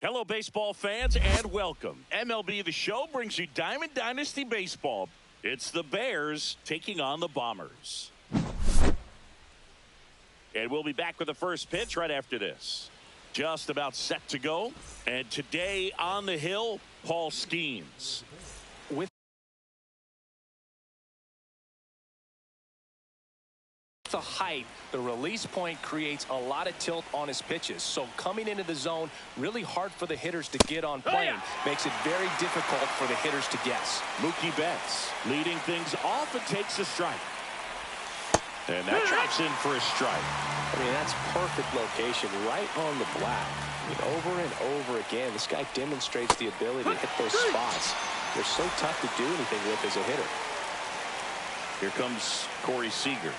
Hello, baseball fans, and welcome. MLB The Show brings you Diamond Dynasty Baseball. It's the Bears taking on the Bombers. And we'll be back with the first pitch right after this. Just about set to go. And today on the hill, Paul Skeens. With the height, the release point creates a lot of tilt on his pitches. So coming into the zone, really hard for the hitters to get on plane. Makes it very difficult for the hitters to guess. Mookie Betts leading things off and takes a strike. And that drops in for a strike. I mean, that's perfect location, right on the black. I mean, over and over again, this guy demonstrates the ability to hit those spots. They're so tough to do anything with as a hitter. Here comes Corey Seager.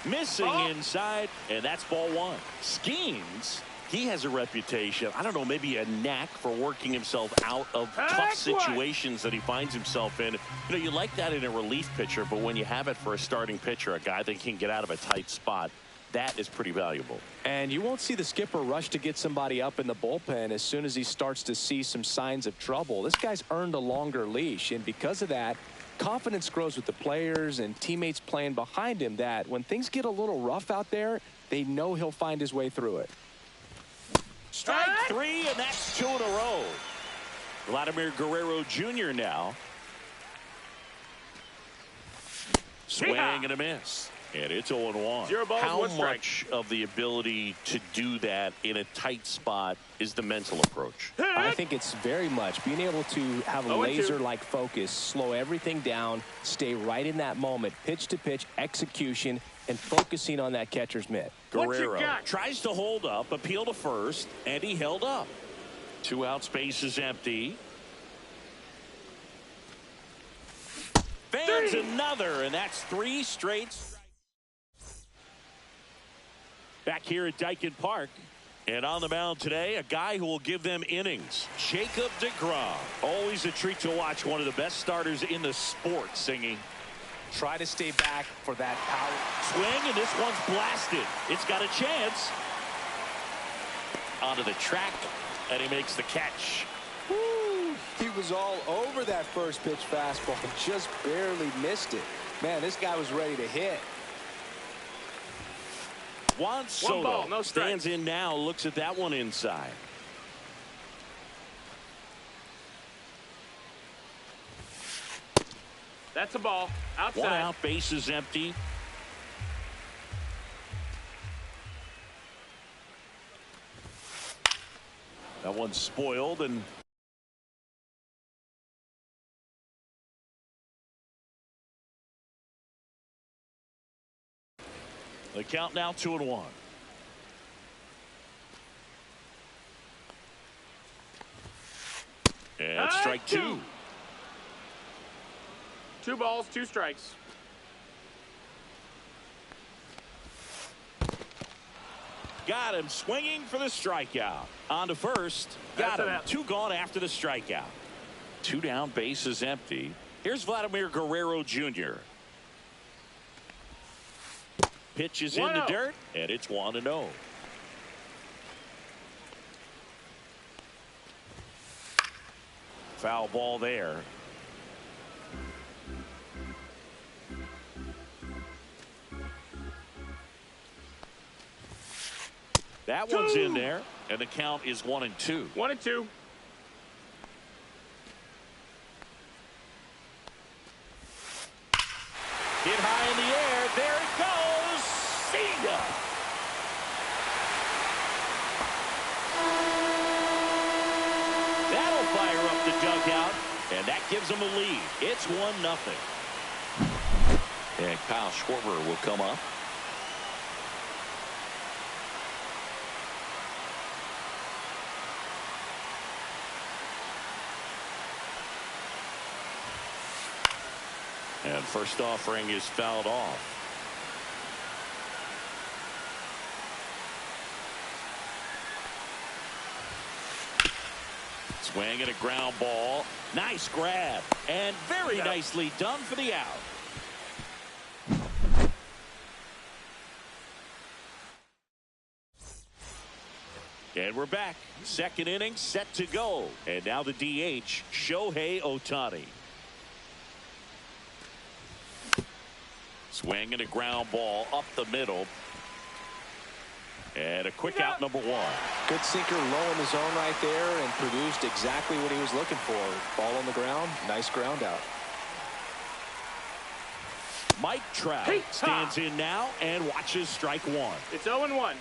Missing inside, and that's ball one. Skeens, he has a reputation, I don't know, maybe a knack for working himself out of tough situations that he finds himself in. You know, you like that in a relief pitcher, but when you have it for a starting pitcher, a guy that can get out of a tight spot, that is pretty valuable. And you won't see the skipper rush to get somebody up in the bullpen as soon as he starts to see some signs of trouble. This guy's earned a longer leash, and because of that, confidence grows with the players and teammates playing behind him, that when things get a little rough out there, they know he'll find his way through it. Strike three, and that's two in a row. Vladimir Guerrero Jr. now. Swing and a miss. And it's 0-1. How much of the ability to do that in a tight spot is the mental approach? I think it's very much being able to have a laser-like focus, slow everything down, stay right in that moment, pitch to pitch execution, and focusing on that catcher's mitt. Guerrero tries to hold up, appeal to first, and he held up. 2 out, space is empty. Fans another, and that's 3 straight. Back here at Dyken Park, and on the mound today, a guy who will give them innings, Jacob deGrom. Always a treat to watch one of the best starters in the sport singing. Try to stay back for that power. Swing, and this one's blasted. It's got a chance. Onto the track, and he makes the catch. Woo! He was all over that first pitch fastball, just barely missed it. Man, this guy was ready to hit. Juan Soto stands in now, looks at that one inside. That's a ball. Outside. 1 out, base is empty. That one's spoiled, and the count now 2-1. And strike 2. 2 balls, 2 strikes. Got him swinging for the strikeout. On to first. Got him. 2 gone after the strikeout. 2 down, base is empty. Here's Vladimir Guerrero Jr. Pitch is in the dirt, and it's 1-0. Foul ball there. That one's in there, and the count is 1-2. 1-2. Hit high in the air. There it goes. See ya. That'll fire up the dugout, and that gives them a lead. It's 1-0. And Kyle Schwarber will come up. And first offering is fouled off. Swing and a ground ball. Nice grab. And very nicely done for the out. And we're back. Second inning set to go. And now the DH, Shohei Ohtani. Swing and a ground ball up the middle. And a quick out, number one. Good sinker low in the zone right there and produced exactly what he was looking for. Ball on the ground. Nice ground out. Mike Trout stands in now and watches strike one. It's 0-1.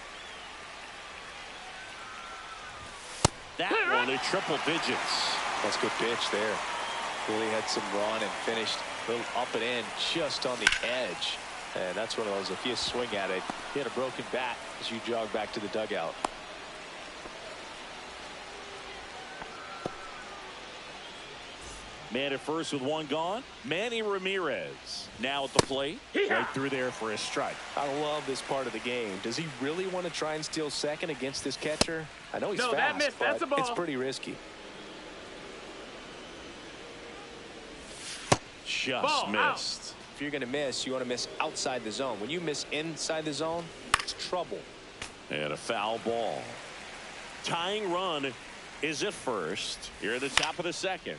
That one in triple digits. That's a good pitch there. Really had some run and finished a little up and in just on the edge. And that's one of those, if you swing at it, you had a broken bat as you jog back to the dugout. Man at first with one gone. Manny Ramirez now at the plate. Right through there for a strike. I love this part of the game. Does he really want to try and steal second against this catcher? I know he's fast, that missed. That's a ball. It's pretty risky. Just ball, missed. Out. If you're going to miss, you want to miss outside the zone. When you miss inside the zone, it's trouble. And a foul ball. Tying run is at first. Here at the top of the second.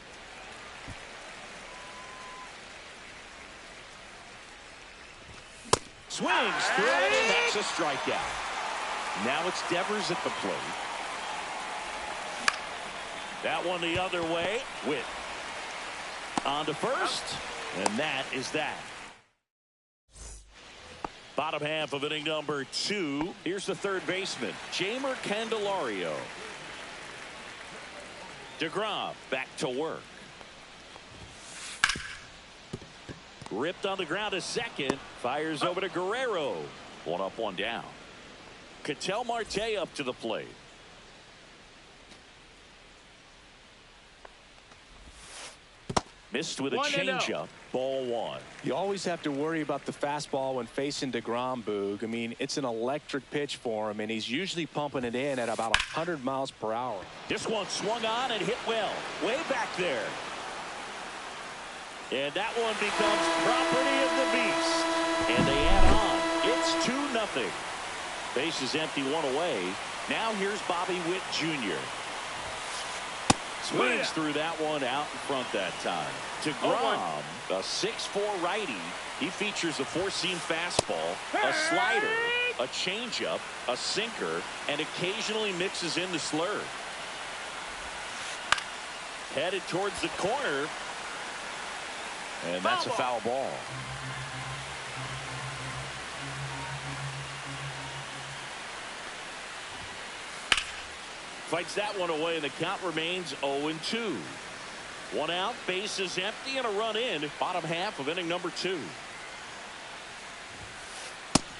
Swings through it, and that's a strikeout. Now it's Devers at the plate. That one the other way. Witt on to first, and that is that. Bottom half of inning number 2. Here's the third baseman, Jeimer Candelario. DeGrom back to work. Ripped on the ground to second. Fires over to Guerrero. One up, one down. Ketel Marte up to the plate. Missed with a changeup. Ball one. You always have to worry about the fastball when facing DeGrom, Boog. I mean, it's an electric pitch for him, and he's usually pumping it in at about 100 miles per hour. This one swung on and hit well. Way back there. And that one becomes property of the beast. And they add on. It's 2-0. Base is empty, one away. Now here's Bobby Witt Jr. Swings through that one out in front that time. DeGrom, a 6'4" righty. He features a four-seam fastball, a slider, a changeup, a sinker, and occasionally mixes in the slurve. Headed towards the corner. And that's a foul ball. Fights that one away, and the count remains 0-2. One out, base is empty, and a run in. Bottom half of inning number 2.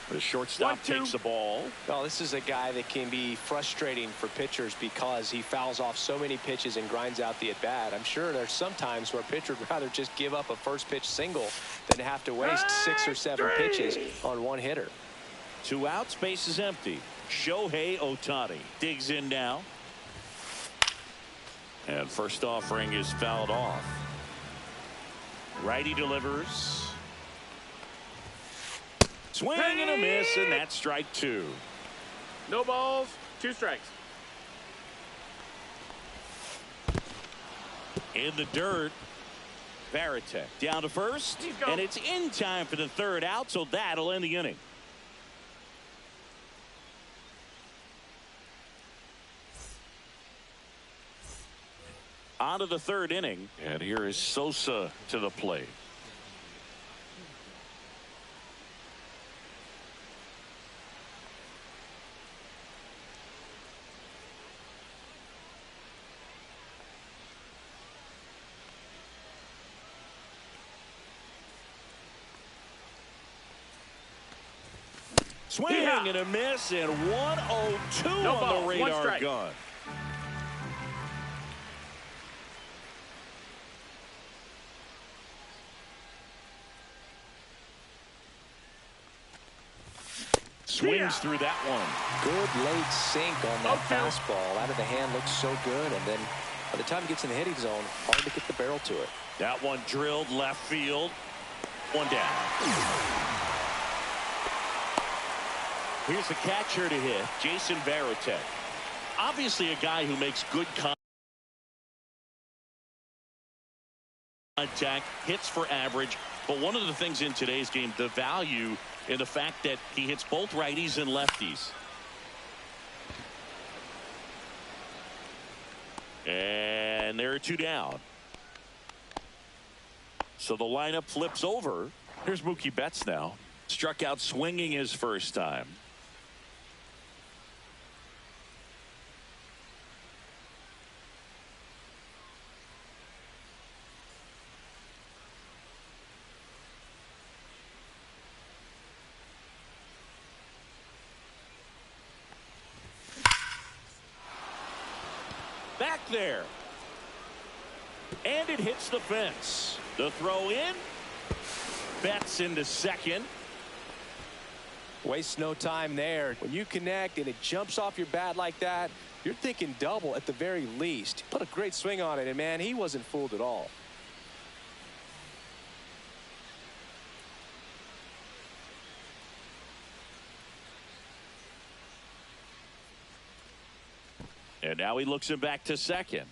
The shortstop takes the ball. Well, this is a guy that can be frustrating for pitchers because he fouls off so many pitches and grinds out the at-bat. I'm sure there's some times where a pitcher would rather just give up a first pitch single than have to waste 6 or 7 pitches on one hitter. 2 outs, base is empty. Shohei Ohtani digs in now. And first offering is fouled off. Righty delivers. Swing and a miss, and that's strike 2. No balls, 2 strikes. In the dirt, Varitek down to first, and it's in time for the third out, so that'll end the inning. On to the third inning, and here is Sosa to the plate. Swing and a miss, and 1-0-2 on the radar gun. Swings through that one. Good late sink on that fastball. Out of the hand, looks so good, and then by the time it gets in the hitting zone, hard to get the barrel to it. That one drilled left field. One down. Here's the catcher to hit, Jason Varitek. Obviously a guy who makes good contact, hits for average. But one of the things in today's game, the value in the fact that he hits both righties and lefties. And there are 2 down. So the lineup flips over. Here's Mookie Betts now. Struck out swinging his first time. Back there. And it hits the fence. The throw in. Betts into second. Waste no time there. When you connect and it jumps off your bat like that, you're thinking double at the very least. Put a great swing on it, and man, he wasn't fooled at all. And now he looks him back to second.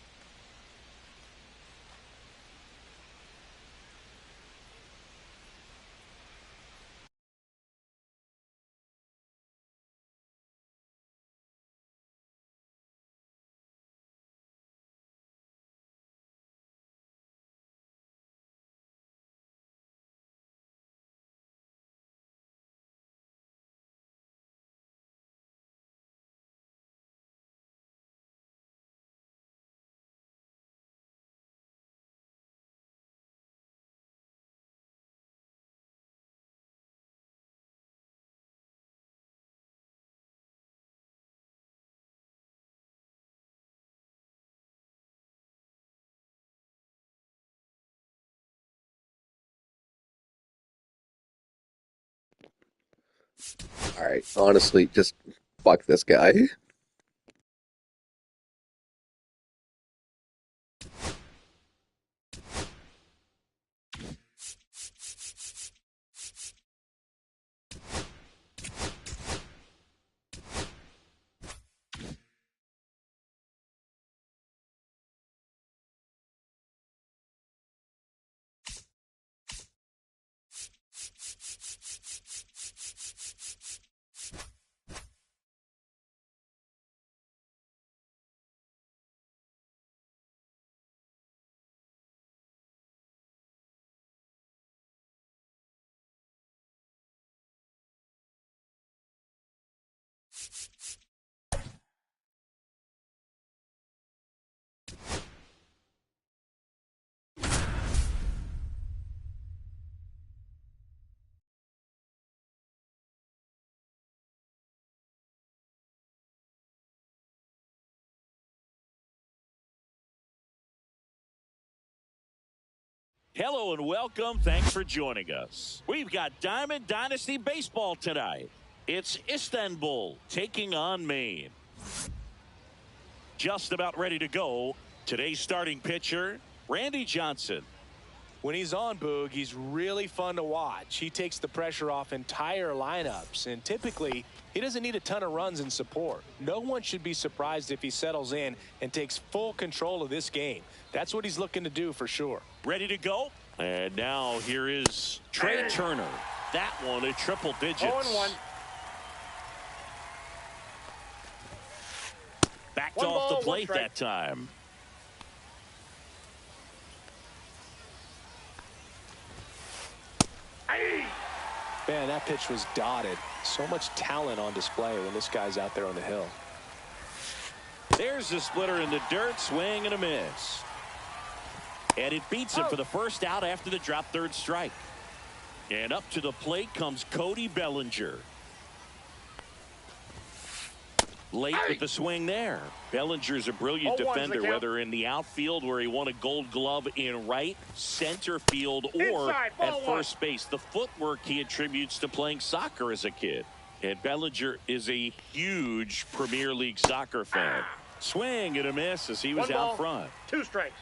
Alright, honestly, just fuck this guy. Hello and welcome. Thanks for joining us. We've got Diamond Dynasty Baseball tonight. It's Istanbul taking on Maine. Just about ready to go. Today's starting pitcher, Randy Johnson. When he's on, Boog, he's really fun to watch. He takes the pressure off entire lineups, and typically he doesn't need a ton of runs and support. No one should be surprised if he settles in and takes full control of this game. That's what he's looking to do for sure. Ready to go. And now here is Trey Turner. That one at triple digits. 0-1. Backed One off ball, the plate one strike. that time. Man, that pitch was dotted. So much talent on display when this guy's out there on the hill. There's the splitter in the dirt. Swing and a miss. And it beats him for the first out after the drop third strike. And up to the plate comes Cody Bellinger. Late with the swing there. Bellinger's a brilliant 0-1's the defender, count. whether in the outfield where he won a gold glove in right, center field, or Inside, ball at one. first base. The footwork he attributes to playing soccer as a kid. And Bellinger is a huge Premier League soccer fan. Swing and a miss as he was One ball, out front. 2 strikes.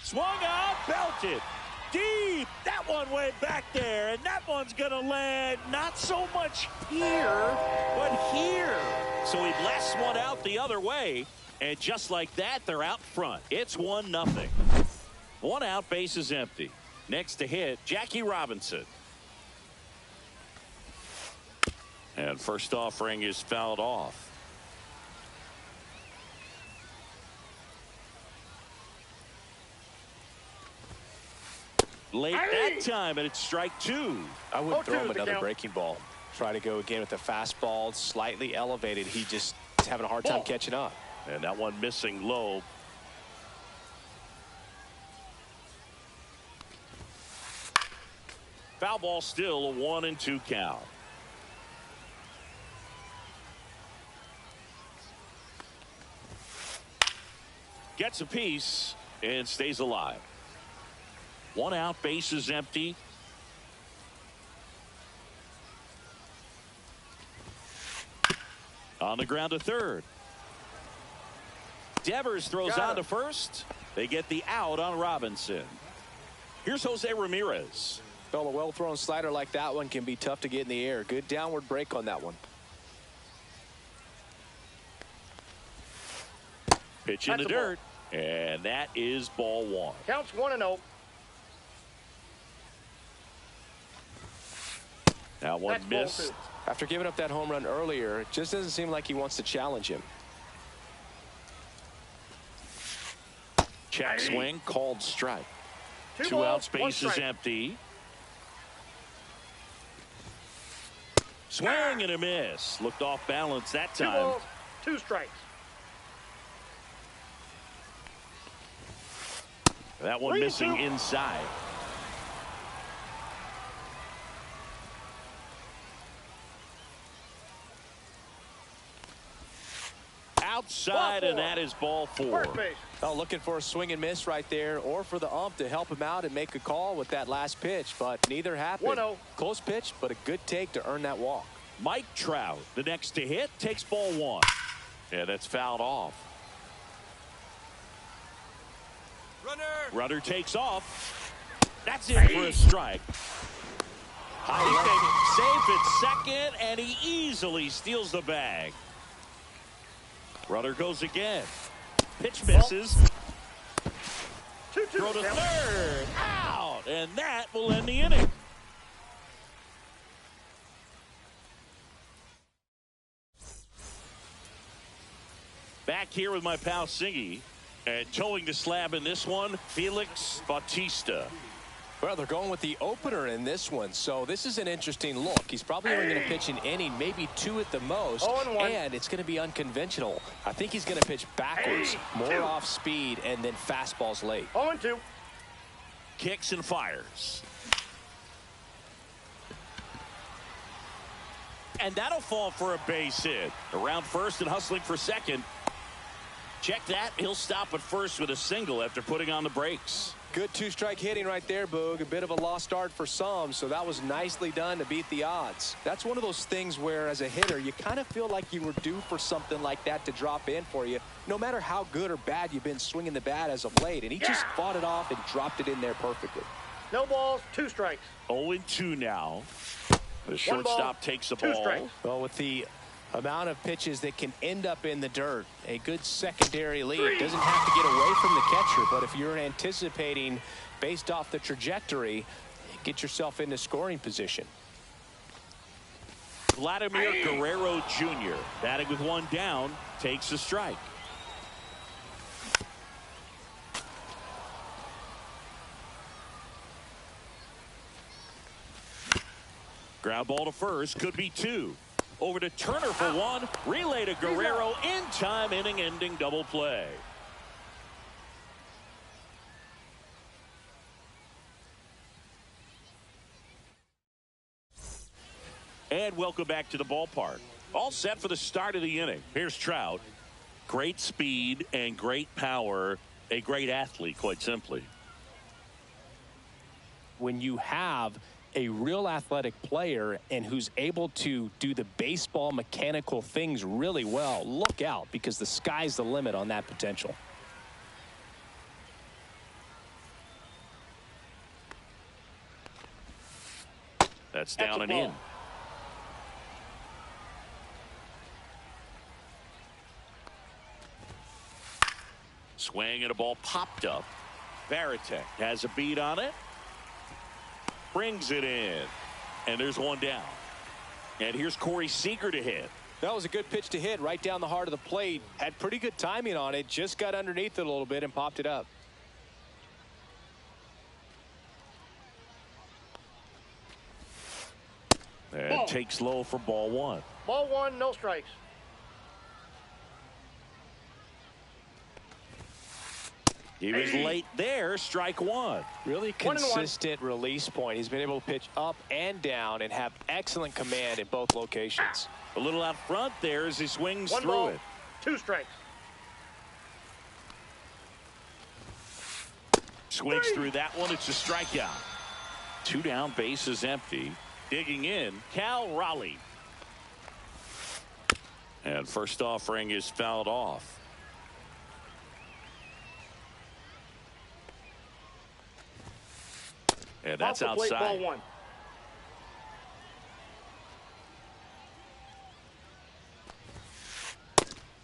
Swung out, belted. deep. That one way back there, and that one's going to land not so much here, but here. So he blasts one out the other way, and just like that, they're out front. It's 1-0. One out, base is empty. Next to hit, Jackie Robinson. And first offering is fouled off. Late that time, and it's strike 2. I wouldn't throw him another breaking ball. Try to go again with the fastball, slightly elevated. He just is having a hard time catching up. And that one missing low. Foul ball, still a 1-2 count. Gets a piece and stays alive. One out, base is empty. On the ground to third. Devers throws on to first. They get the out on Robinson. Here's Jose Ramirez. Well, a well-thrown slider like that one can be tough to get in the air. Good downward break on that one. Pitch in the dirt. And that is ball 1. Counts 1-0. That one missed. After giving up that home run earlier, it just doesn't seem like he wants to challenge him. Check swing, called strike. 2 outs, base is empty. Swing and a miss. Looked off balance that time. 2 balls, 2 strikes. That one missing inside. Outside, and that is ball 4. Oh, looking for a swing and miss right there, or for the ump to help him out and make a call with that last pitch, but neither happened. 1-0. Close pitch, but a good take to earn that walk. Mike Trout, the next to hit, takes ball 1. Yeah, that's fouled off. Runner takes off. That's it for a strike. Safe at second, and he easily steals the bag. Runner goes again. Pitch misses. Throw to third. Out. And that will end the inning. Back here with my pal Singy. And towing the slab in this one, Felix Bautista. Well, they're going with the opener in this one, so this is an interesting look. He's probably only going to pitch an inning, maybe 2 at the most, and it's going to be unconventional. I think he's going to pitch backwards, more off speed, and then fastballs late. 0-2. Kicks and fires. And that'll fall for a base hit. Around first and hustling for second. Check that. He'll stop at first with a single after putting on the brakes. Good 2-strike hitting right there, Boog. A bit of a lost start for some, so that was nicely done to beat the odds. That's one of those things where, as a hitter, you kind of feel like you were due for something like that to drop in for you, no matter how good or bad you've been swinging the bat as of late. And he just fought it off and dropped it in there perfectly. No balls, 2 strikes. 0-2 now. The shortstop takes the ball. Strikes. Well, with the amount of pitches that can end up in the dirt, a good secondary lead. Doesn't have to get away from the catcher, but if you're anticipating based off the trajectory, get yourself into scoring position. Vladimir Guerrero Jr. batting with 1 down, takes a strike. Ground ball to first, could be 2. Over to Turner for 1. Relay to Guerrero in time, inning-ending double play. And welcome back to the ballpark. All set for the start of the inning. Here's Trout. Great speed and great power. A great athlete, quite simply. When you have a real athletic player and who's able to do the baseball mechanical things really well, look out, because the sky's the limit on that potential. That's down and in. Swing and a ball popped up. Varitek has a beat on it. Brings it in. And there's one down. And here's Corey Seager to hit. That was a good pitch to hit right down the heart of the plate. Had pretty good timing on it. Just got underneath it a little bit and popped it up. And takes low for ball one. Ball one, no strikes. He was late there, strike one. Really consistent release point. He's been able to pitch up and down and have excellent command in both locations. A little out front there as he swings One through ball, it. 2 strikes. Swings through that one. It's a strikeout. 2 down, base is empty. Digging in, Cal Raleigh. And first offering is fouled off. And that's Off the plate, outside. ball one.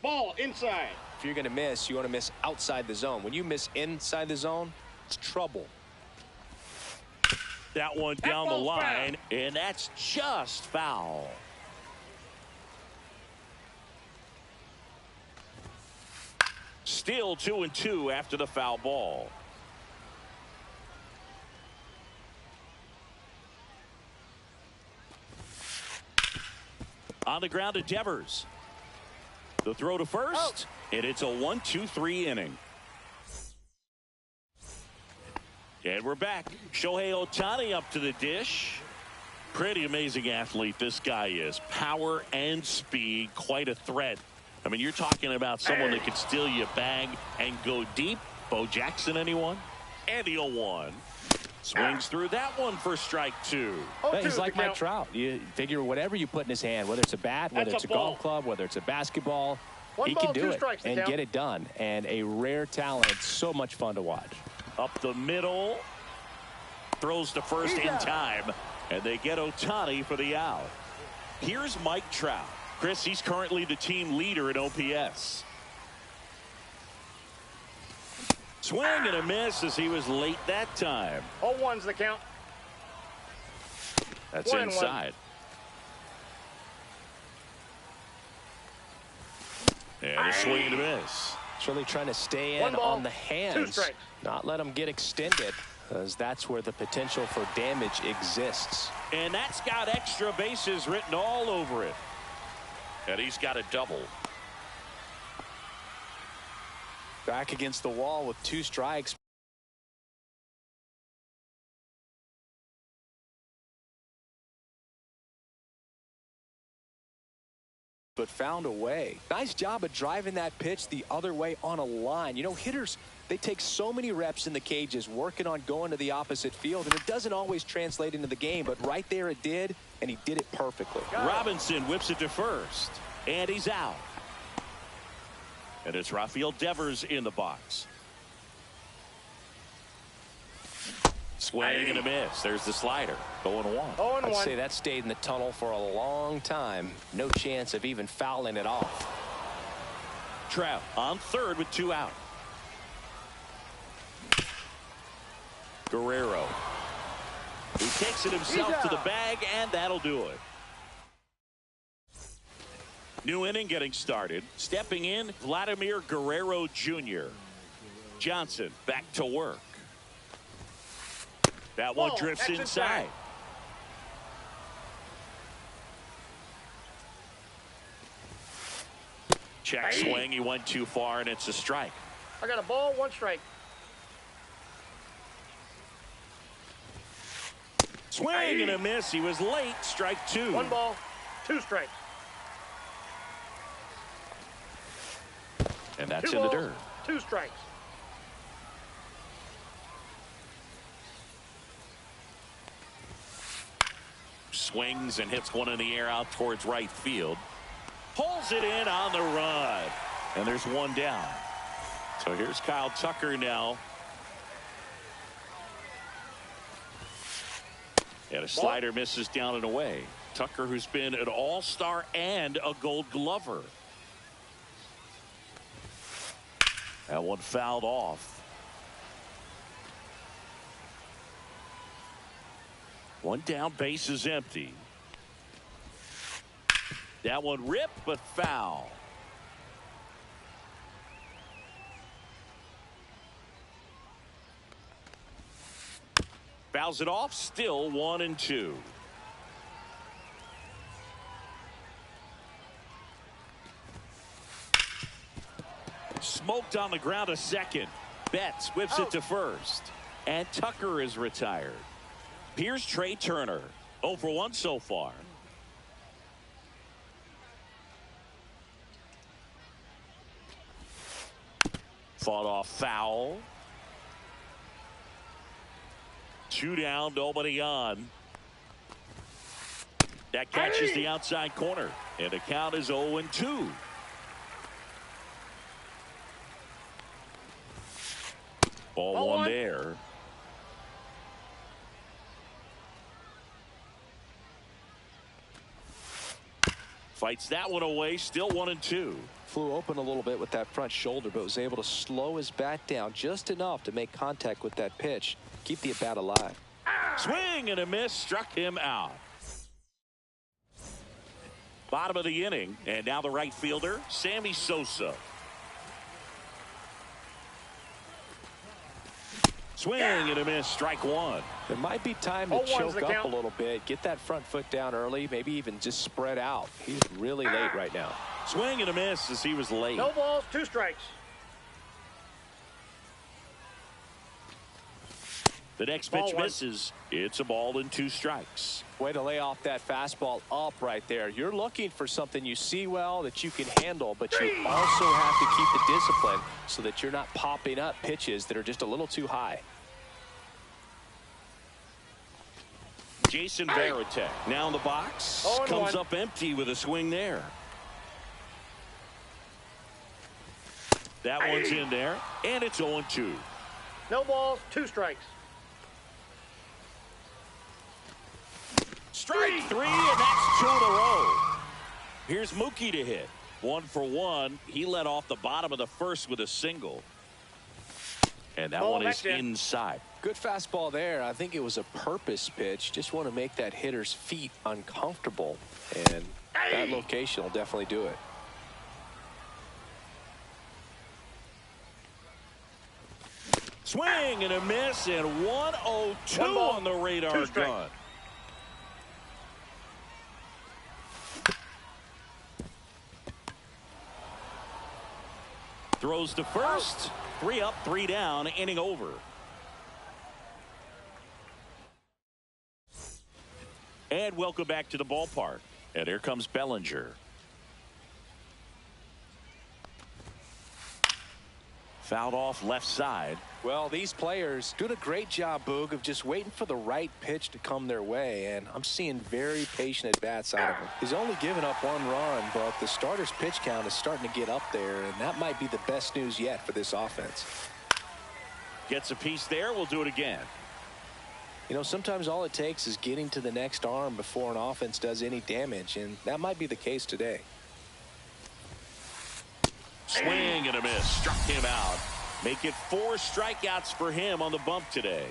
Ball inside. If you're going to miss, you want to miss outside the zone. When you miss inside the zone, it's trouble. That one down the line, and that's just foul. Still 2-2 after the foul ball. On the ground to Devers. The throw to first, and it's a 1-2-3 inning. And we're back. Shohei Ohtani up to the dish. Pretty amazing athlete this guy is. Power and speed, quite a threat. I mean, you're talking about someone that could steal you a bag and go deep. Bo Jackson, anyone? And the 0-1. Swings through that one for strike 2. He's like Mike Trout. You figure whatever you put in his hand, whether it's a bat, whether it's a golf club, whether it's a basketball, he can do it and get it done. And a rare talent. So much fun to watch. Up the middle. Throws to first in time. And they get Ohtani for the out. Here's Mike Trout. Chris, he's currently the team leader in OPS. Swing and a miss as he was late that time. 0-1's the count. That's inside. And a swing and a miss. It's really trying to stay in on the hands, not let them get extended, because that's where the potential for damage exists. And that's got extra bases written all over it. And he's got a double. Back against the wall with 2 strikes. But found a way. Nice job of driving that pitch the other way on a line. You know, hitters, they take so many reps in the cages working on going to the opposite field, and it doesn't always translate into the game, but right there it did, and he did it perfectly. Robinson whips it to first, and he's out. And it's Rafael Devers in the box. Swing and a miss. There's the slider. 0-1. I'd say that stayed in the tunnel for a long time. No chance of even fouling it off. Trout on third with 2 out. Guerrero. He takes it himself to the bag, and that'll do it. New inning getting started. Stepping in, Vladimir Guerrero Jr. Johnson back to work. That one drifts inside. Check swing. He went too far, and it's a strike. I got a ball, 1 strike. Swing and a miss. He was late. Strike 2. 1 ball, 2 strikes. And that's in the dirt. 2 strikes. Swings and hits one in the air out towards right field. Pulls it in on the run. And there's 1 down. So here's Kyle Tucker now. And a slider misses down and away. Tucker, who's been an all-star and a Gold Glover. That one fouled off. One down, base is empty. That one ripped, but foul. Fouls it off, still 1-2. Smoked on the ground a second. Betts whips it to first. And Tucker is retired. Here's Trey Turner. 0 for 1 so far. Fought off foul. 2 down, nobody on. That catches the outside corner. And the count is 0-2. Ball one there. Fights that one away, still 1-2. Flew open a little bit with that front shoulder, but was able to slow his bat down just enough to make contact with that pitch. Keep the at-bat alive. Swing and a miss, struck him out. Bottom of the inning, and now the right fielder, Sammy Sosa. Swing and a miss, strike one. There might be time to choke up a little bit, get that front foot down early, maybe even just spread out. He's really late right now. Swing and a miss as he was late. No balls, 2 strikes. The next pitch misses. It's a ball and 2 strikes. Way to lay off that fastball up right there. You're looking for something you see well that you can handle, but you also have to keep the discipline so that you're not popping up pitches that are just a little too high. Jason Varitek now in the box. Comes up empty with a swing there. That one's in there, and it's 0-2. No balls, 2 strikes. Strike 3, and that's 2 in a row. Here's Mookie to hit. 1 for 1. He led off the bottom of the first with a single. And that one is inside. Good fastball there. I think it was a purpose pitch. Just want to make that hitter's feet uncomfortable. And that location will definitely do it. Swing and a miss, and 1-0-2 on the radar gun. Throws to first. 3 up, 3 down, inning over. And welcome back to the ballpark. And here comes Bellinger. Fouled off left side. Well, these players doing a great job, Boog, of just waiting for the right pitch to come their way, and I'm seeing very patient at-bats out of him. He's only given up 1 run, but the starter's pitch count is starting to get up there, and that might be the best news yet for this offense. Gets a piece there. We'll do it again. You know, sometimes all it takes is getting to the next arm before an offense does any damage, and that might be the case today. Swing and a miss. Struck him out. Make it 4 strikeouts for him on the bump today.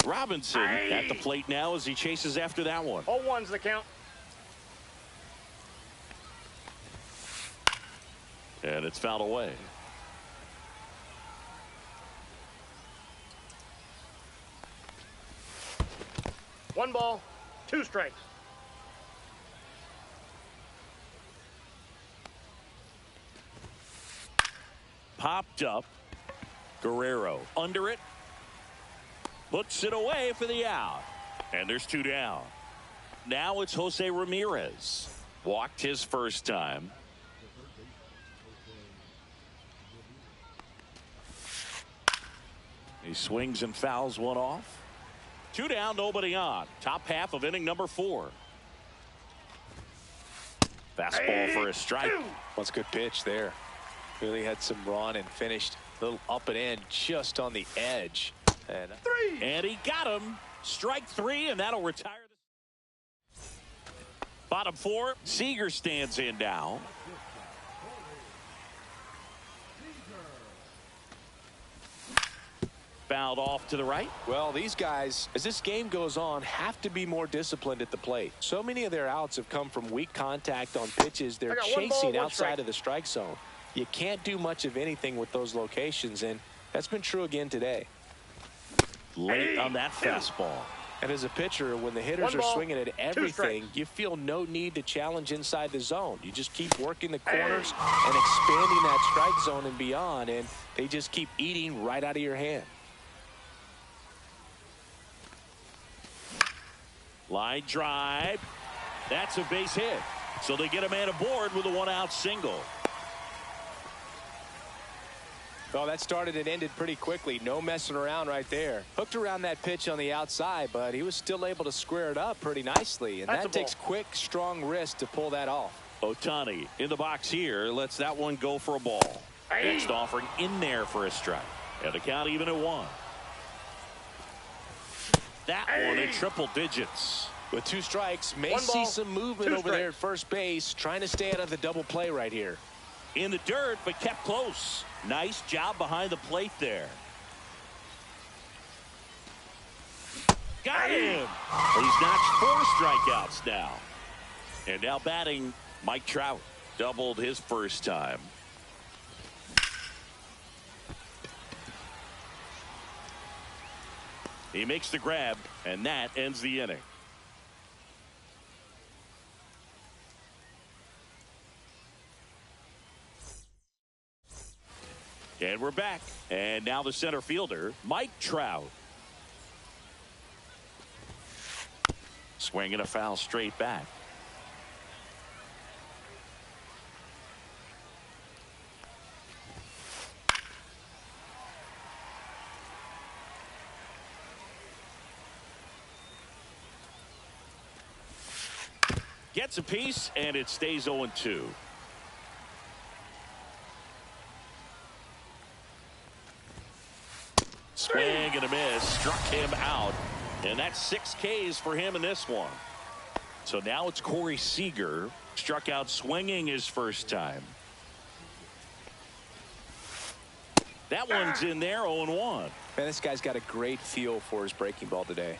Robinson at the plate now as he chases after that one. 0-1's the count. And it's fouled away. One ball, 2 strikes. Popped up. Guerrero under it. Puts it away for the out. And there's 2 down. Now it's Jose Ramirez. Walked his first time. He swings and fouls one off. 2 down, nobody on. Top half of inning number 4. Fastball for a strike. That's a good pitch there. Really had some run and finished a little up and in just on the edge. And he got him. Strike three, and that'll retire. Bottom four, Seager stands in now. Fouled off to the right. Well, these guys, as this game goes on, have to be more disciplined at the plate. So many of their outs have come from weak contact on pitches they're chasing outside of the strike zone. You can't do much of anything with those locations, and that's been true again today. Late on that fastball. And as a pitcher, when the hitters are swinging at everything, you feel no need to challenge inside the zone. You just keep working the corners and expanding that strike zone and beyond, and they just keep eating right out of your hand. Line drive. That's a base hit. So they get a man aboard with a one-out single. Well, that started and ended pretty quickly. No messing around right there. Hooked around that pitch on the outside, but he was still able to square it up pretty nicely. And that takes quick, strong wrist to pull that off. Ohtani in the box here lets that one go for a ball. Next offering in there for a strike. And the count even at one. That one in triple digits. With two strikes, may see some movement over there at first base, trying to stay out of the double play right here. In the dirt, but kept close. Nice job behind the plate there. Got him. He's notched 4 strikeouts now. And now batting, Mike Trout. Doubled his first time. He makes the grab, and that ends the inning. And we're back. And now the center fielder, Mike Trout. Swinging a foul straight back. Gets a piece, and it stays 0-2. Swing and a miss. Struck him out. And that's 6 Ks for him in this one. So now it's Corey Seager. Struck out swinging his first time. That one's in there, 0-1. Man, this guy's got a great feel for his breaking ball today.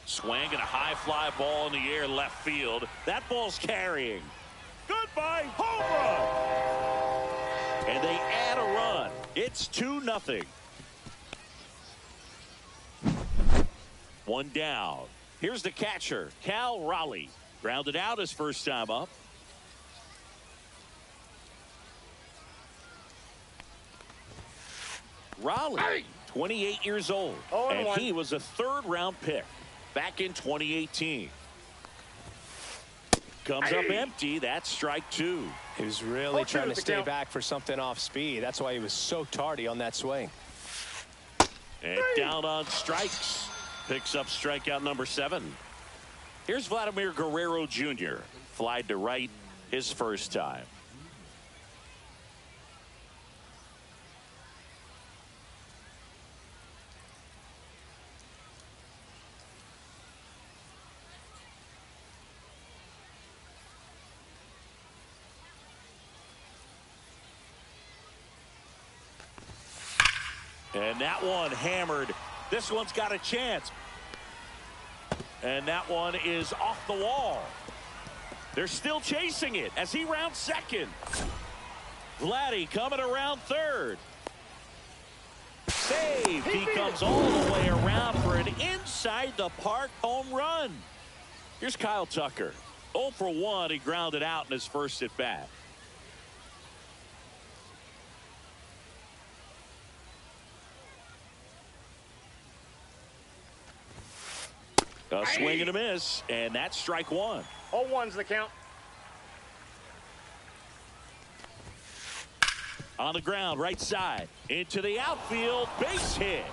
Swing and a high fly ball in the air left field. That ball's carrying. Goodbye, home run. And they add a run. It's 2-0. One down. Here's the catcher, Cal Raleigh. Grounded out his first time up. Raleigh, 28 years old. And he was a 3rd-round pick back in 2018. Comes up empty. That's strike 2. He was really trying to stay back for something off speed. That's why he was so tardy on that swing. And down on strikes. Picks up strikeout number 7. Here's Vladimir Guerrero Jr. Flied to right his first time. And that one hammered. This one's got a chance. And that one is off the wall. They're still chasing it as he rounds second. Vladdy coming around third. Save. He comes all the way around for an inside the park home run. Here's Kyle Tucker. 0 for 1. He grounded out in his first at bat. A swing and a miss, and that's strike 1. 0-1's the count. On the ground, right side, into the outfield, base hit,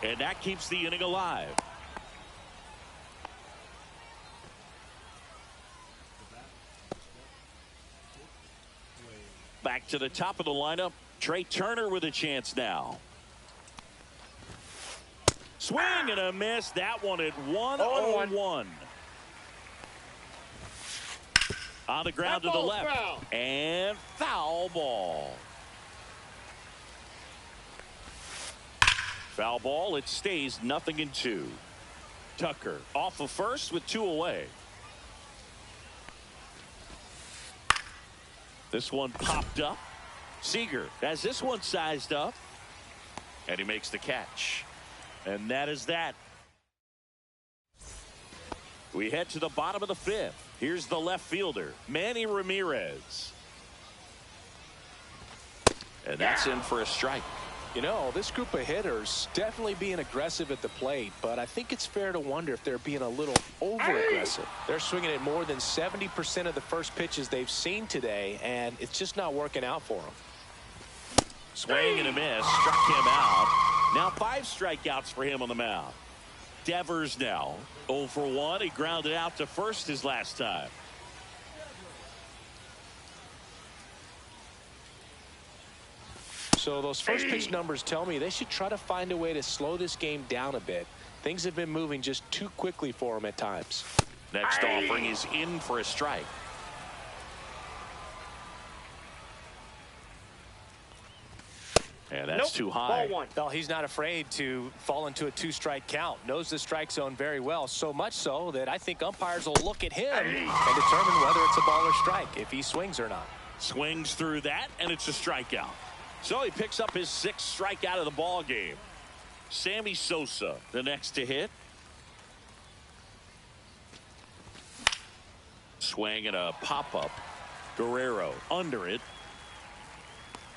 and that keeps the inning alive. Back to the top of the lineup, Trey Turner with a chance now. Swing and a miss. That one at 1-0-1. On the ground to the left. Foul. And foul ball. Foul ball. It stays 0-2. Tucker off of first with 2 away. This one popped up. Seager has this one sized up. And he makes the catch. And that is that. We head to the bottom of the 5th. Here's the left fielder, Manny Ramirez. And that's in for a strike. You know, this group of hitters definitely being aggressive at the plate, but I think it's fair to wonder if they're being a little over-aggressive. They're swinging at more than 70% of the first pitches they've seen today, and it's just not working out for them. Swing and a miss. Struck him out. Now 5 strikeouts for him on the mound. Devers now 0 for 1. He grounded out to first his last time. So those first pitch numbers tell me they should try to find a way to slow this game down a bit. Things have been moving just too quickly for them at times. Next offering is in for a strike. And that's too high. Ball 1. Well, he's not afraid to fall into a 2-strike count. Knows the strike zone very well. So much so that I think umpires will look at him and determine whether it's a ball or strike, if he swings or not. Swings through that, and it's a strikeout. So he picks up his 6th strikeout of the ball game. Sammy Sosa, the next to hit. Swing and a pop-up. Guerrero under it.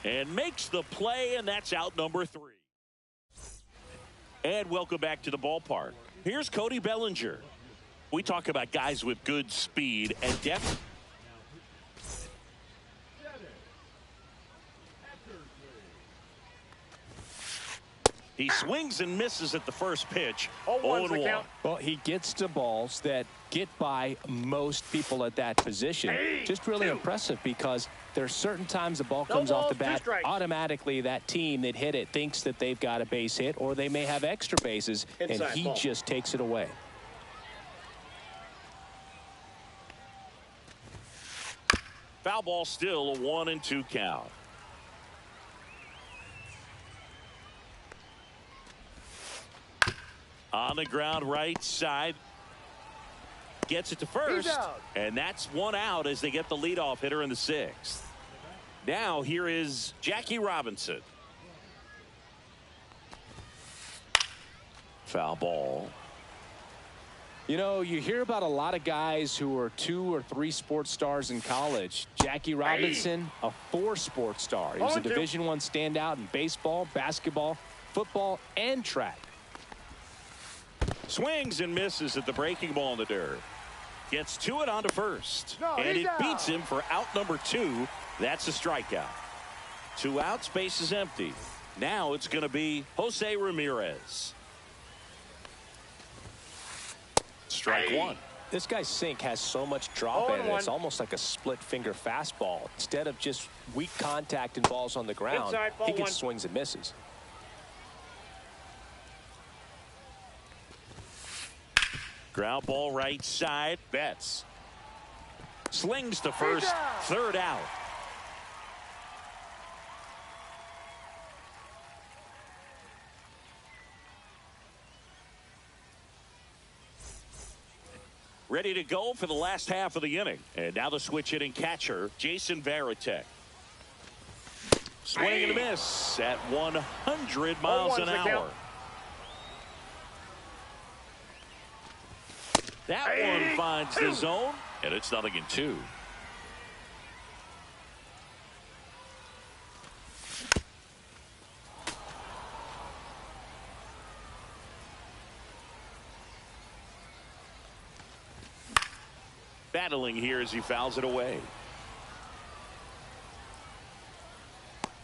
And makes the play, and that's out number 3. And welcome back to the ballpark. Here's Cody Bellinger. We talk about guys with good speed and depth. He swings and misses at the first pitch. 0-1. Well, he gets to balls that get by most people at that position. Just really impressive because there are certain times the ball comes off the bat, automatically that team that hit it thinks that they've got a base hit or they may have extra bases, and he just takes it away. Foul ball, still a 1-2 count. On the ground right side. Gets it to first. And that's 1 out as they get the leadoff hitter in the 6th. Now here is Jackie Robinson. Foul ball. You know, you hear about a lot of guys who are 2 or 3 sports stars in college. Jackie Robinson, a 4 sports star. He was a Division I standout in baseball, basketball, football, and track. Swings and misses at the breaking ball in the dirt. Gets to it onto first. And it beats him for out number 2. That's a strikeout. 2 outs, base is empty. Now it's going to be Jose Ramirez. Strike 1. This guy's sink has so much drop in it. It's almost like a split finger fastball. Instead of just weak contact and balls on the ground, he gets swings and misses. Ground ball right side. Betts slings to first. 3rd out. Ready to go for the last half of the inning. And now the switch hitting catcher, Jason Varitek. Swing and a miss at 100 miles an hour. That one finds the zone, and it's 0-2. Battling here as he fouls it away.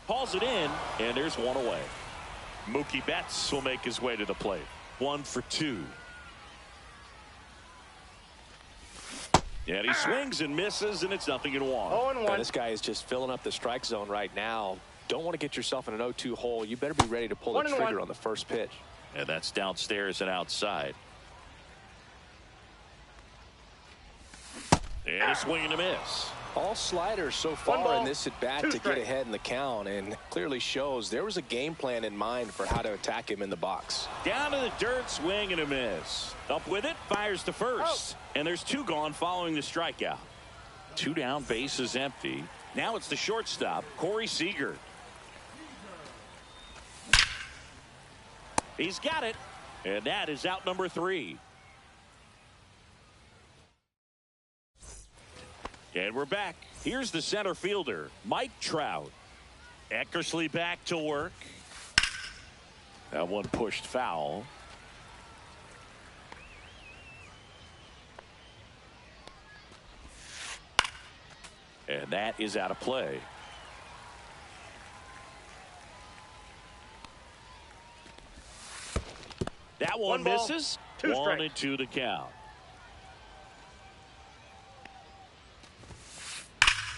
Hauls it in, and there's 1 away. Mookie Betts will make his way to the plate. 1 for 2. And he swings and misses, and it's 0-1. This guy is just filling up the strike zone right now. don't want to get yourself in an 0-2 hole. You better be ready to pull the trigger on the first pitch. And that's downstairs and outside. And a swing and a miss. All sliders so far in this at bat to get ahead in the count, and clearly shows there was a game plan in mind for how to attack him in the box. Down to the dirt, swing and a miss. Up with it, fires to first. And there's 2 gone following the strikeout. 2 down, base is empty. Now it's the shortstop, Corey Seager. He's got it. And that is out number 3. And we're back. Here's the center fielder, Mike Trout. Eckersley back to work. That one pushed foul. And that is out of play. That one misses. 1-2 to count.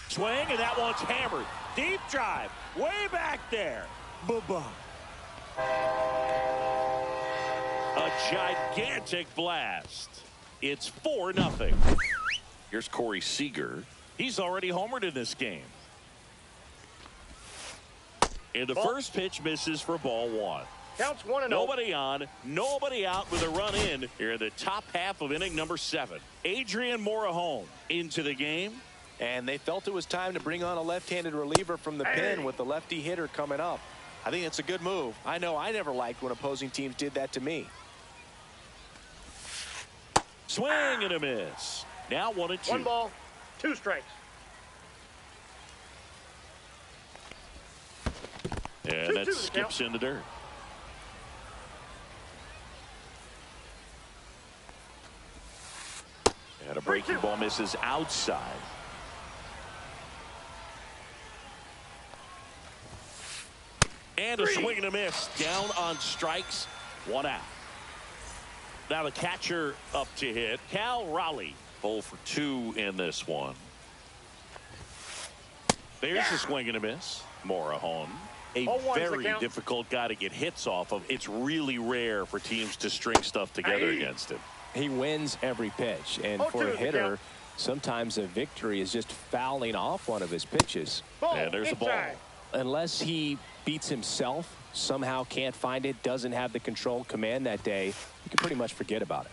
Swing, and that one's hammered. Deep drive, way back there. Bye-bye. A gigantic blast. It's 4-0. Here's Corey Seager. He's already homered in this game. And the first pitch misses for ball 1. Counts 1-0. Nobody on, nobody out with a run in here in the top half of inning number 7. Adrian Morejon into the game. And they felt it was time to bring on a left-handed reliever from the pen with the lefty hitter coming up. I think it's a good move. I know I never liked when opposing teams did that to me. Swing and a miss. Now 1-2. 1 ball, 2 strikes. And that skips in the dirt. And a breaking ball misses outside. And a swing and a miss. Down on strikes. 1 out. Now the catcher up to hit. Cal Raleigh. 0 for 2 in this one. There's a swing and a miss. Morejon. A very difficult guy to get hits off of. It's really rare for teams to string stuff together against him. He wins every pitch. And for a hitter, sometimes a victory is just fouling off one of his pitches. And there's a ball. Unless he beats himself, somehow can't find it, doesn't have the control command that day, you can pretty much forget about it.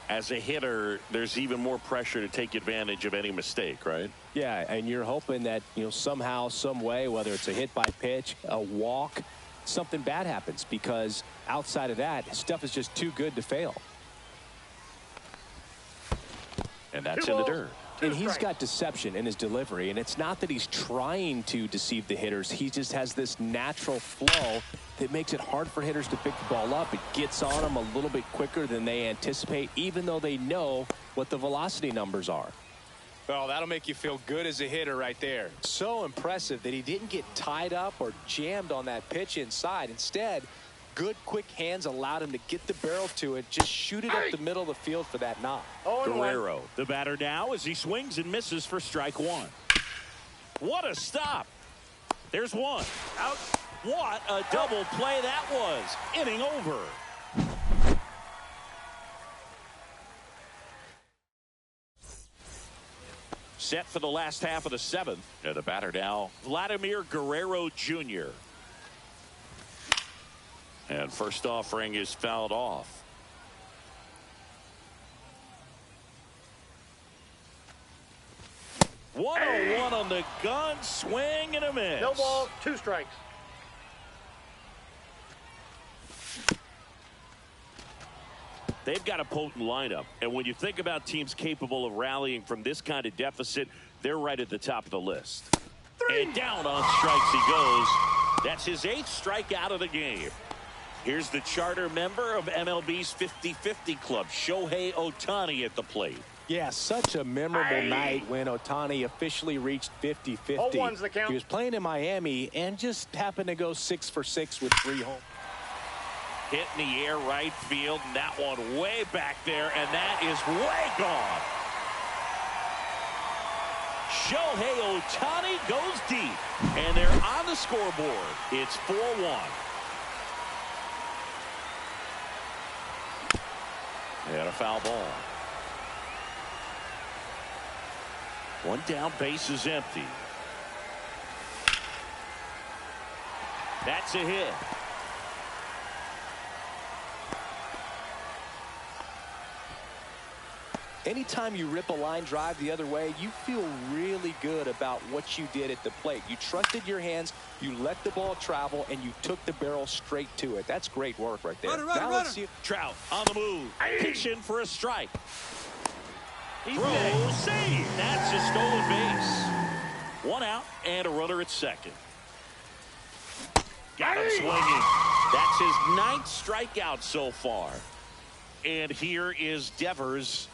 As a hitter, there's even more pressure to take advantage of any mistake, right? Yeah, and you're hoping that, somehow, some way, whether it's a hit by pitch, a walk, something bad happens, because outside of that, stuff is just too good to fail. And that's in the dirt. And he's got deception in his delivery, and it's not that he's trying to deceive the hitters. He just has this natural flow that makes it hard for hitters to pick the ball up. It gets on them a little bit quicker than they anticipate, even though they know what the velocity numbers are. Well, that'll make you feel good as a hitter right there. So impressive that he didn't get tied up or jammed on that pitch inside. Instead, good quick hands allowed him to get the barrel to it, just shoot it up the middle of the field for that knock. Guerrero, the batter now, as he swings and misses for strike 1. What a stop. There's 1 out. What a double play that was. Inning over. Set for the last half of the 7th. And the batter now, Vladimir Guerrero Jr. And first offering is fouled off. One on the gun, swing and a miss. No ball, 2 strikes. They've got a potent lineup, and when you think about teams capable of rallying from this kind of deficit, they're right at the top of the list. 3. And down on strikes he goes. That's his 8th strikeout of the game. Here's the charter member of MLB's 50-50 club, Shohei Ohtani at the plate. Yeah, such a memorable night when Ohtani officially reached 50-50. He was playing in Miami and just happened to go 6 for 6 with 3 home. Hit in the air right field, and that one way back there, and that is way gone. Shohei Ohtani goes deep, and they're on the scoreboard. It's 4-1. And a foul ball. One down, base is empty. That's a hit. Anytime you rip a line drive the other way, you feel really good about what you did at the plate. You trusted your hands, you let the ball travel, and you took the barrel straight to it. That's great work right there. Now let's see. Trout on the move. Pitching for a strike. Throw, save. That's a stolen base. One out and a runner at second. Got him swinging. That's his 9th strikeout so far. And here is Devers.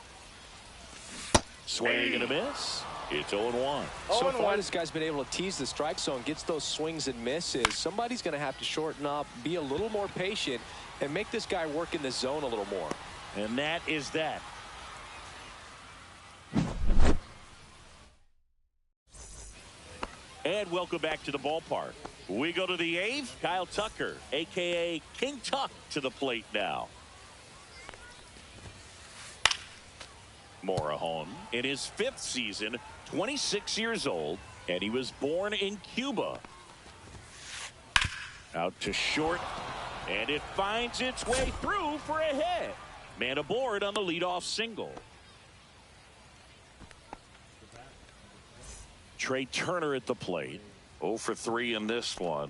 Swing and a miss. It's 0-1. So far, this guy's been able to tease the strike zone, gets those swings and misses. Somebody's going to have to shorten up, be a little more patient, and make this guy work in the zone a little more. And that is that. And welcome back to the ballpark. We go to the 8th. Kyle Tucker, a.k.a. King Tuck, to the plate now. Morejon in his 5th season, 26 years old, and he was born in Cuba. Out to short, and it finds its way through for a hit. Man aboard on the leadoff single. Trey Turner at the plate. 0 for 3 in this one.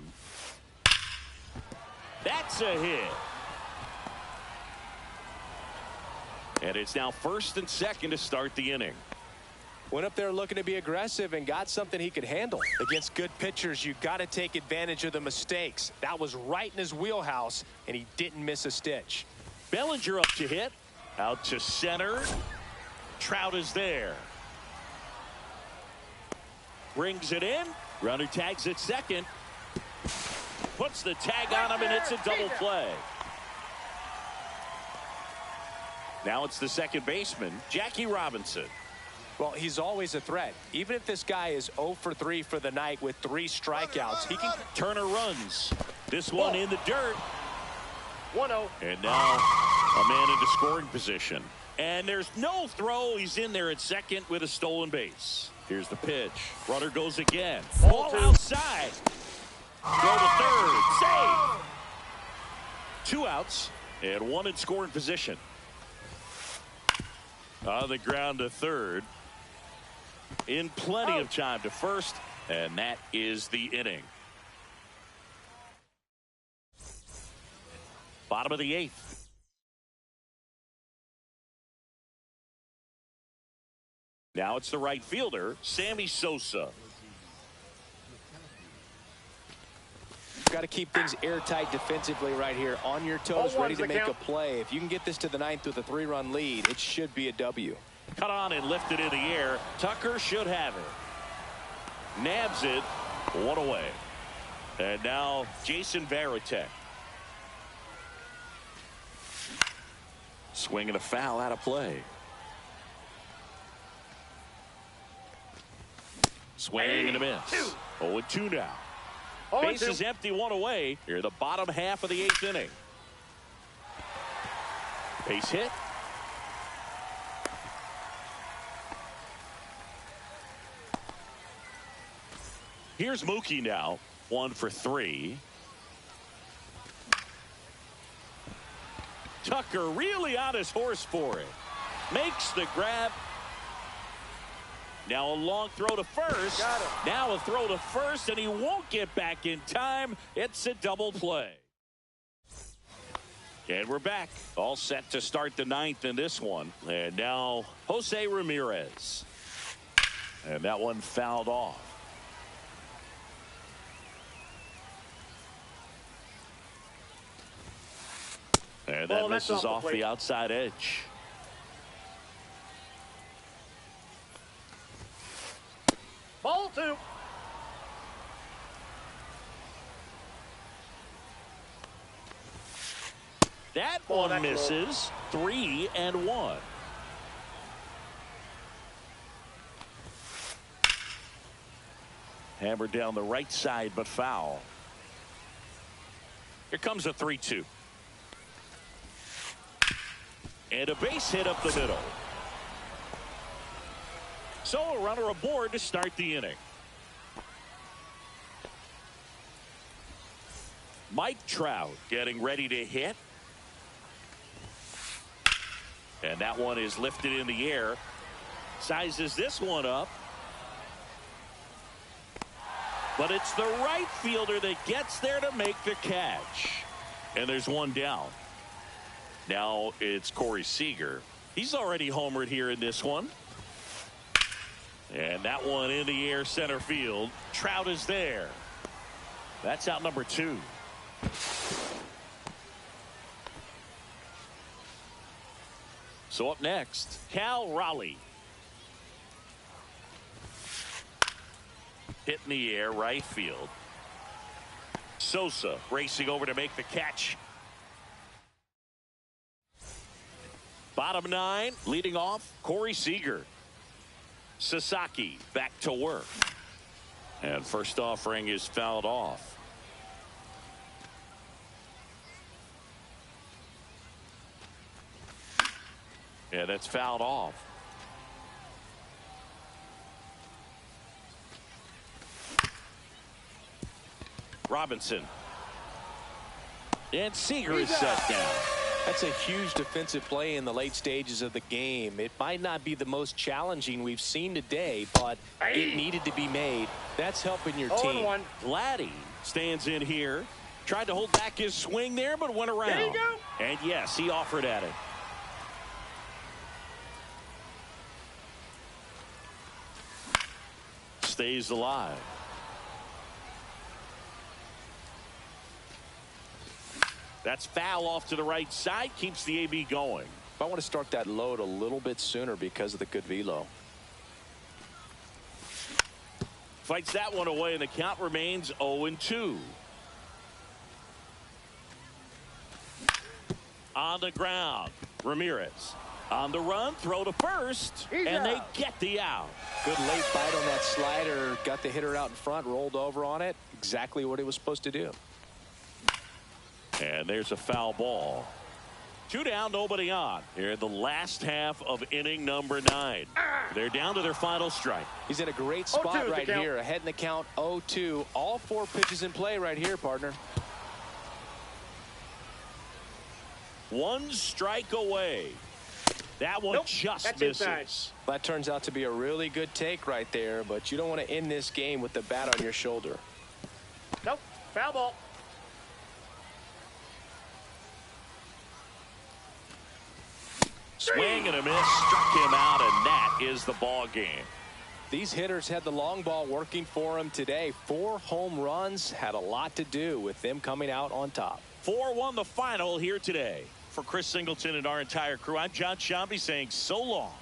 That's a hit. And it's now 1st and 2nd to start the inning. Went up there looking to be aggressive and got something he could handle. Against good pitchers, you got to take advantage of the mistakes. That was right in his wheelhouse, and he didn't miss a stitch. Bellinger up to hit. Out to center. Trout is there. Brings it in. Runner tags at second. Puts the tag on him, and it's a double play. Now it's the second baseman, Jackie Robinson. Well, he's always a threat. Even if this guy is 0 for 3 for the night with 3 strikeouts, he can. Turner runs. This one in the dirt. 1-0. And now a man into scoring position. And there's no throw. He's in there at second with a stolen base. Here's the pitch. Runner goes again. Ball outside. Throw to third. Save. 2 outs and 1 in scoring position. On the ground to third. In plenty of time to first. And that is the inning. Bottom of the 8th. Now it's the right fielder, Sammy Sosa. Got to keep things airtight defensively right here. On your toes, ready to make a play. If you can get this to the 9th with a 3-run lead, it should be a W. Cut on and lifted in the air. Tucker should have it. Nabs it. 1 away. And now Jason Varitek. Swinging a foul out of play. Swing and a miss. 0-2 now. Base is empty, 1 away. Here, the bottom half of the 8th inning. Base hit. Here's Mookie now. 1 for 3. Tucker really on his horse for it. Makes the grab. Now a long throw to first. Now a throw to first, and he won't get back in time. It's a double play. And we're back. All set to start the 9th in this one. And now Jose Ramirez. And that one fouled off. And that misses off the outside edge. Ball 2. That one misses. 3-1. Hammered down the right side, but foul. Here comes a 3-2. And a base hit up the middle. So a runner aboard to start the inning. Mike Trout getting ready to hit. And that one is lifted in the air. Sizes this one up. But it's the right fielder that gets there to make the catch. And there's one down. Now it's Corey Seager. He's already homered here in this one. And that one in the air center field. Trout is there. That's out number 2. So up next, Cal Raleigh. Hit in the air, right field. Sosa racing over to make the catch. Bottom 9, leading off, Corey Seager. Sasaki back to work. And first offering is fouled off. Yeah, that's fouled off. Robinson. And Seager is set down. That's a huge defensive play in the late stages of the game. It might not be the most challenging we've seen today, but it needed to be made. That's helping your team. Vladdy stands in here. Tried to hold back his swing there, but went around. There you go. And yes, he offered at it. Stays alive. That's foul off to the right side. Keeps the AB going. I want to start that load a little bit sooner because of the good velo. Fights that one away, and the count remains 0-2. On the ground, Ramirez. On the run, throw to first, and they get the out. Good late bite on that slider. Got the hitter out in front, rolled over on it. Exactly what he was supposed to do. And there's a foul ball. 2 down, nobody on. Here in the last half of inning number 9. They're down to their final strike. He's in a great spot right here. Ahead in the count, 0-2. All 4 pitches in play right here, partner. 1 strike away. That one just misses. Inside. That turns out to be a really good take right there, but you don't want to end this game with the bat on your shoulder. Nope. Foul ball. Swing and a miss, struck him out, and that is the ball game. These hitters had the long ball working for them today. 4 home runs had a lot to do with them coming out on top. 4-1 the final here today. For Chris Singleton and our entire crew, I'm John Shambi saying so long.